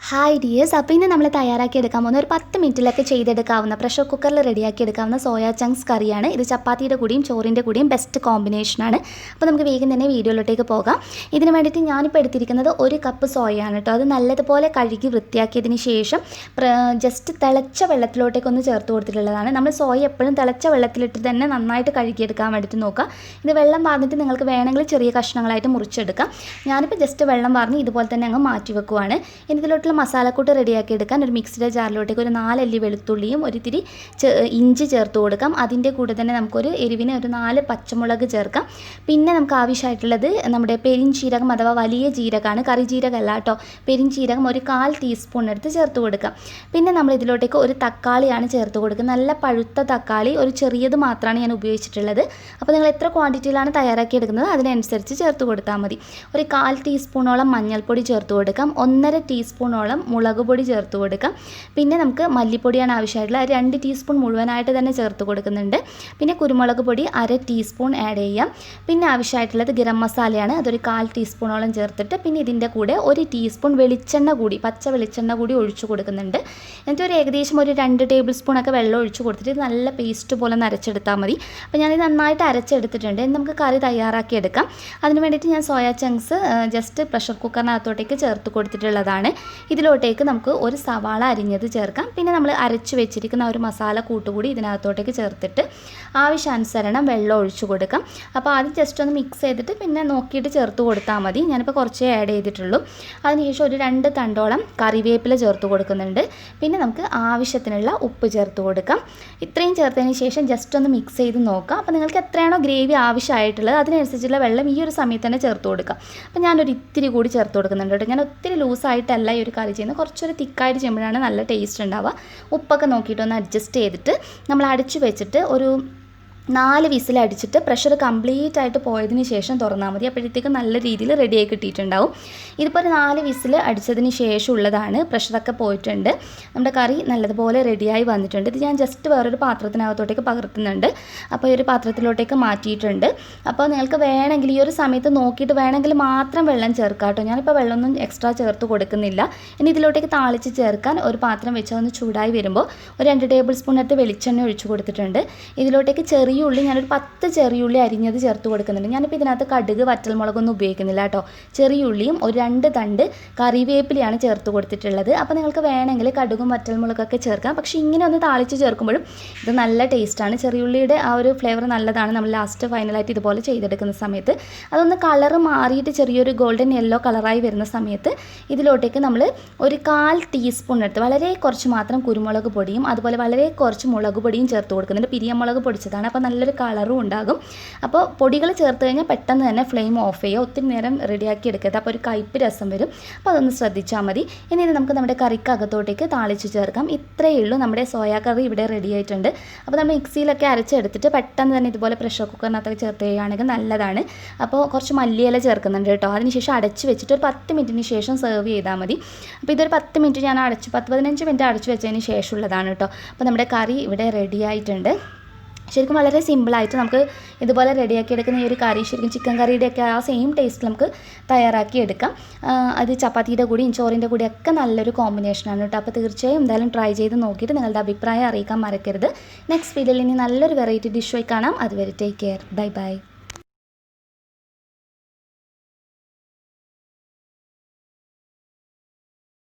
Hi dears, അപ്പോൾ ഇന്ന് നമ്മൾ തയ്യാറാക്കി എടുക്കാൻ പോകുന്ന ഒരു 10 മിനിറ്റിലൊക്കെ ചെയ്തെടുക്കാവുന്ന പ്രഷർ കുക്കറിൽ റെഡിയാക്കി എടുക്കാവുന്ന സോയാ ചങ്ക്സ് കറിയാണ്. ഇത് ചപ്പാത്തിയുടെ കൂടിയും ചോറിൻ്റെ കൂടിയും ബെസ്റ്റ് കോമ്പിനേഷനാണ്. അപ്പോൾ നമുക്ക് വേഗം തന്നെ വീഡിയോയിലോട്ടേക്ക് പോകാം. ഇതിന് വേണ്ടിയിട്ട് ഞാനിപ്പോൾ എടുത്തിരിക്കുന്നത് 1 കപ്പ് സോയയാണ് കേട്ടോ. അത് നല്ലതുപോലെ കഴുകി വൃത്തിയാക്കിയതിന് ശേഷം ജസ്റ്റ് തിളച്ച വെള്ളത്തിലോട്ടേക്കൊന്ന് ചേർത്ത് കൊടുത്തിട്ടുള്ളതാണ്. നമ്മൾ സോയ എപ്പോഴും തിളച്ച വെള്ളത്തിലിട്ട് തന്നെ നന്നായിട്ട് കഴുകിയെടുക്കാൻ വേണ്ടിയിട്ട് നോക്കുക. ഇത് വെള്ളം വാർന്നിട്ട് നിങ്ങൾക്ക് വേണമെങ്കിൽ ചെറിയ കഷ്ണങ്ങളായിട്ട് മുറിച്ചെടുക്കാം. ഞാനിപ്പോൾ ജസ്റ്റ് വെള്ളം വാർന്ന് ഇതുപോലെ തന്നെ അങ്ങ് മാറ്റി വെക്കുവാണ്. ഇതിലോട്ടുള്ള മസാലക്കൂട്ട് റെഡിയാക്കി എടുക്കാൻ ഒരു മിക്സിയുടെ ജാറിലോട്ടേക്ക് ഒരു 4 അല്ലി വെളുത്തുള്ളിയും ഒരിത്തിരി ഇഞ്ചി ചേർത്ത് കൊടുക്കാം. അതിൻ്റെ കൂടെ തന്നെ നമുക്കൊരു എരിവിന് ഒരു 4 പച്ചമുളക് ചേർക്കാം. പിന്നെ നമുക്ക് ആവശ്യമായിട്ടുള്ളത് നമ്മുടെ പെരിഞ്ചീരകം അഥവാ വലിയ ജീരകമാണ്, കറി ജീരകമല്ല കേട്ടോ. പെരിഞ്ചീരകം ഒരു 1/4 ടീസ്പൂൺ എടുത്ത് ചേർത്ത് കൊടുക്കാം. പിന്നെ നമ്മൾ ഇതിലോട്ടേക്ക് ഒരു തക്കാളിയാണ് ചേർത്ത് കൊടുക്കുന്നത്. നല്ല പഴുത്ത തക്കാളി, ഒരു ചെറിയത് മാത്രമാണ് ഞാൻ ഉപയോഗിച്ചിട്ടുള്ളത്. അപ്പോൾ നിങ്ങൾ എത്ര ക്വാണ്ടിറ്റിയിലാണ് തയ്യാറാക്കി എടുക്കുന്നത് അതിനനുസരിച്ച് ചേർത്ത് കൊടുത്താൽ മതി. ഒരു 1/4 ടീസ്പൂണോളം മഞ്ഞൾപ്പൊടി ചേർത്ത് കൊടുക്കാം. 1.5 ടീസ്പൂണോളം മുളക് പൊടി ചേർത്ത് കൊടുക്കാം. പിന്നെ നമുക്ക് മല്ലിപ്പൊടിയാണ് ആവശ്യമായിട്ടുള്ളത്. 2 ടീസ്പൂൺ മുഴുവനായിട്ട് തന്നെ ചേർത്ത് കൊടുക്കുന്നുണ്ട്. പിന്നെ കുരുമുളക് പൊടി 1/2 ടീസ്പൂൺ ആഡ് ചെയ്യാം. പിന്നെ ആവശ്യമായിട്ടുള്ളത് ഗരം മസാലയാണ്. അതൊരു 1/4 ടീസ്പൂണോളം ചേർത്തിട്ട് പിന്നെ ഇതിൻ്റെ കൂടെ 1 ടീസ്പൂൺ വെളിച്ചെണ്ണ കൂടി, പച്ച വെളിച്ചെണ്ണ കൂടി ഒഴിച്ചു കൊടുക്കുന്നുണ്ട്. എന്നിട്ട് ഏകദേശം ഒരു 2 ടേബിൾ സ്പൂണൊക്കെ വെള്ളം ഒഴിച്ച് കൊടുത്തിട്ട് നല്ല പേസ്റ്റ് പോലെ അരച്ചെടുത്താൽ മതി. അപ്പോൾ ഞാനിത് നന്നായിട്ട് അരച്ചെടുത്തിട്ടുണ്ട്. നമുക്ക് കറി തയ്യാറാക്കി എടുക്കാം. അതിന് വേണ്ടിയിട്ട് ഞാൻ സോയാ ചങ്ക്സ് ജസ്റ്റ് പ്രഷർ കുക്കറിനകത്തോട്ടേക്ക് ചേർത്ത് കൊടുത്തിട്ടുള്ളതാണ്. ഇതിലോട്ടേക്ക് നമുക്ക് ഒരു സവാള അരിഞ്ഞത് ചേർക്കാം. പിന്നെ നമ്മൾ അരച്ച് വെച്ചിരിക്കുന്ന ഒരു മസാല കൂട്ടുകൂടി ഇതിനകത്തോട്ടേക്ക് ചേർത്തിട്ട് ആവശ്യാനുസരണം വെള്ളം ഒഴിച്ചു കൊടുക്കാം. അപ്പോൾ ആദ്യം ജസ്റ്റ് ഒന്ന് മിക്സ് ചെയ്തിട്ട് പിന്നെ നോക്കിയിട്ട് ചേർത്ത് കൊടുത്താൽ മതി. ഞാനിപ്പോൾ കുറച്ചേ ആഡ് ചെയ്തിട്ടുള്ളൂ. അതിനുശേഷം ഒരു 2 തണ്ടോളം കറിവേപ്പില ചേർത്ത് കൊടുക്കുന്നുണ്ട്. പിന്നെ നമുക്ക് ആവശ്യത്തിനുള്ള ഉപ്പ് ചേർത്ത് കൊടുക്കാം. ഇത്രയും ചേർത്തതിന് ശേഷം ജസ്റ്റ് ഒന്ന് മിക്സ് ചെയ്ത് നോക്കാം. അപ്പോൾ നിങ്ങൾക്ക് എത്രയാണോ ഗ്രേവി ആവശ്യമായിട്ടുള്ളത് അതിനനുസരിച്ചുള്ള വെള്ളം ഈ ഒരു സമയത്ത് തന്നെ ചേർത്ത് കൊടുക്കാം. അപ്പോൾ ഞാനൊരു ഇത്തിരി കൂടി ചേർത്ത് കൊടുക്കുന്നുണ്ട് കേട്ടോ. ഞാൻ ഒത്തിരി ലൂസായിട്ടല്ല ഈ ഒരു കറി ചെയ്യുന്നത്, കുറച്ചൊരു തിക്കായിട്ട് ചെയ്യുമ്പോഴാണ് നല്ല ടേസ്റ്റ് ഉണ്ടാവുക. ഉപ്പൊക്കെ നോക്കിയിട്ടൊന്ന് അഡ്ജസ്റ്റ് ചെയ്തിട്ട് നമ്മൾ അടച്ചു വെച്ചിട്ട് ഒരു 4 വിസിൽ അടിച്ചിട്ട് പ്രഷർ കംപ്ലീറ്റ് ആയിട്ട് പോയതിന് ശേഷം തുറന്നാൽ മതി. അപ്പോഴത്തേക്ക് നല്ല രീതിയിൽ റെഡിയായി കിട്ടിയിട്ടുണ്ടാവും. ഇതിപ്പോൾ ഒരു 4 വിസിൽ അടിച്ചതിന് ശേഷം ഉള്ളതാണ്. പ്രഷറൊക്കെ പോയിട്ടുണ്ട്. നമ്മുടെ കറി നല്ലതുപോലെ റെഡിയായി വന്നിട്ടുണ്ട്. ഇത് ഞാൻ ജസ്റ്റ് വേറൊരു പാത്രത്തിനകത്തോട്ടേക്ക് പകർത്തുന്നുണ്ട്. അപ്പോൾ ഈ ഒരു പാത്രത്തിലോട്ടേക്ക് മാറ്റിയിട്ടുണ്ട്. അപ്പോൾ നിങ്ങൾക്ക് വേണമെങ്കിൽ ഈ ഒരു സമയത്ത് നോക്കിയിട്ട് വേണമെങ്കിൽ മാത്രം വെള്ളം ചേർക്കാം കേട്ടോ. ഞാനിപ്പോൾ വെള്ളമൊന്നും എക്സ്ട്രാ ചേർത്ത് കൊടുക്കുന്നില്ല. ഇനി ഇതിലോട്ടേക്ക് താളിച്ച് ചേർക്കാൻ ഒരു പാത്രം വെച്ച് ഒന്ന് ചൂടായി വരുമ്പോൾ ഒരു 2 ടേബിൾ സ്പൂൺ എടുത്ത് വെളിച്ചെണ്ണ ഒഴിച്ച് കൊടുത്തിട്ടുണ്ട്. ഇതിലോട്ടേക്ക് ചെറിയ ഉള്ളി, ഞാനൊരു 10 ചെറിയ ഉള്ളി അരിഞ്ഞത് ചേർത്ത് കൊടുക്കുന്നുണ്ട്. ഞാനിപ്പോൾ ഇതിനകത്ത് കടുക് വറ്റൽമുളകൊന്നും ഉപയോഗിക്കുന്നില്ല കേട്ടോ. ചെറിയ ഉള്ളിയും ഒരു 2 തണ്ട് കറിവേപ്പിലയാണ് ചേർത്ത് കൊടുത്തിട്ടുള്ളത്. അപ്പോൾ നിങ്ങൾക്ക് വേണമെങ്കിൽ കടുകും വറ്റൽമുളകൊക്കെ ചേർക്കാം. പക്ഷേ ഇങ്ങനെ ഒന്ന് താളിച്ച് ചേർക്കുമ്പോഴും ഇത് നല്ല ടേസ്റ്റാണ്. ചെറിയ ഉള്ളിയുടെ ആ ഒരു ഫ്ലേവർ നല്ലതാണ്. നമ്മൾ ലാസ്റ്റ് ഫൈനലായിട്ട് ഇതുപോലെ ചെയ്തെടുക്കുന്ന സമയത്ത് അതൊന്ന് കളറ് മാറിയിട്ട് ചെറിയൊരു ഗോൾഡൻ യെല്ലോ കളറായി വരുന്ന സമയത്ത് ഇതിലോട്ടേക്ക് നമ്മൾ ഒരു 1/4 ടീസ്പൂൺ എടുത്ത് വളരെ കുറച്ച് മാത്രം കുരുമുളക് പൊടിയും അതുപോലെ വളരെ കുറച്ച് മുളക് പൊടിയും ചേർത്ത് കൊടുക്കുന്നുണ്ട്. പിരിയമുളക് പൊടിച്ചതാണ്. അപ്പോൾ നല്ലൊരു കളറും ഉണ്ടാകും. അപ്പോൾ പൊടികൾ ചേർത്ത് കഴിഞ്ഞാൽ പെട്ടെന്ന് തന്നെ ഫ്ലെയിം ഓഫ് ചെയ്യുക. ഒത്തിരി നേരം റെഡിയാക്കി എടുക്കരുത്. അപ്പോൾ ഒരു കയ്പ്പ് രസം വരും. അപ്പോൾ അതൊന്ന് ശ്രദ്ധിച്ചാൽ മതി. ഇനി ഇത് നമുക്ക് നമ്മുടെ കറിക്കകത്തോട്ടേക്ക് താളിച്ച് ചേർക്കാം. ഇത്രയേ ഉള്ളൂ. നമ്മുടെ സോയാ കറി ഇവിടെ റെഡി ആയിട്ടുണ്ട്. അപ്പോൾ നമ്മൾ മിക്സിയിലൊക്കെ അരച്ചെടുത്തിട്ട് പെട്ടെന്ന് തന്നെ ഇതുപോലെ പ്രഷർ കുക്കറിനകത്തൊക്കെ ചേർത്ത് ചെയ്യുകയാണെങ്കിൽ നല്ലതാണ്. അപ്പോൾ കുറച്ച് മല്ലിയില ചേർക്കുന്നുണ്ട് കേട്ടോ. അതിനുശേഷം അടച്ച് വെച്ചിട്ട് ഒരു 10 മിനിറ്റിന് ശേഷം സെർവ് ചെയ്താൽ മതി. അപ്പോൾ ഇതൊരു 10 മിനിറ്റ് ഞാൻ 10-15 മിനിറ്റ് അടച്ച് വെച്ചതിന് ശേഷമുള്ളതാണ് കേട്ടോ. അപ്പോൾ നമ്മുടെ കറി ഇവിടെ റെഡി ആയിട്ടുണ്ട്. ശരിക്കും വളരെ സിമ്പിളായിട്ട് നമുക്ക് ഇതുപോലെ റെഡിയാക്കി എടുക്കുന്ന ഈ ഒരു കറി ശരിക്കും ചിക്കൻ കറിയുടെയൊക്കെ ആ സെയിം ടേസ്റ്റ് നമുക്ക് തയ്യാറാക്കി എടുക്കാം. അത് ചപ്പാത്തിയുടെ കൂടിയും ചോറിൻ്റെ കൂടിയൊക്കെ നല്ലൊരു കോമ്പിനേഷനാണ് കേട്ടോ. അപ്പോൾ തീർച്ചയായും എന്തായാലും ട്രൈ ചെയ്ത് നോക്കിയിട്ട് നിങ്ങളുടെ അഭിപ്രായം അറിയിക്കാൻ മറക്കരുത്. നെക്സ്റ്റ് വീഡിയോയിൽ ഇനി നല്ലൊരു വെറൈറ്റി ഡിഷുമായി കാണാം. അതുവരെ ടേക്ക് കെയർ. Bye bye.